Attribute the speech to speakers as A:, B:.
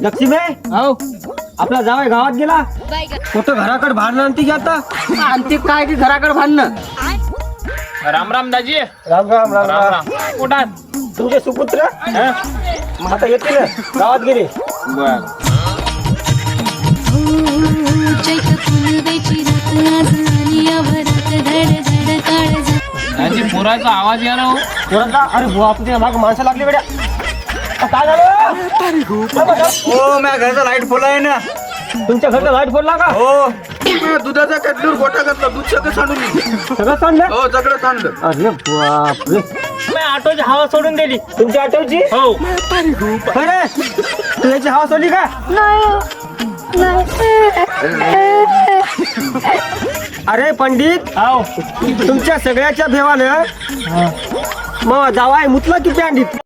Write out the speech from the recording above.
A: लक्ष्मी
B: हो
A: आपला जावाय गावात गेला कुठं घराकडे भांडण आणती की आता
B: आणते काय की घराकडे भांडणं.
C: राम राम दाजी.
A: राम राम राम
C: राम
A: राम
C: राम. कुठात?
A: तुमचे सुपुत्र मग आता येते ना गावात गेले
C: बर. दाजी पोराचा आवाज यायला हो.
A: कोणाचा अरे बुवा आपल्या माग माणसं लागली बेड्या काय झालं
D: हो माझ्या घरचा लाईट फुल आहे ना.
A: तुमच्या घरचा लाईट फोडला का
D: हो दुधाचा कॅटलूर गोटा घातला. दूध सगळं सांडून दिलं.
A: सगळं सांडलं
D: हो सगळं सांडलं.
A: अरे बापरे
C: मी ऑटोची हवा सोडून दिली.
A: तुमच्या ऑटोची
C: हो.
A: खरे तू याची हवा सोडली का अरे पंडित
C: हो.
A: तुमच्या सगळ्याच्या भेवानं मग जावाय मुतला की पंडित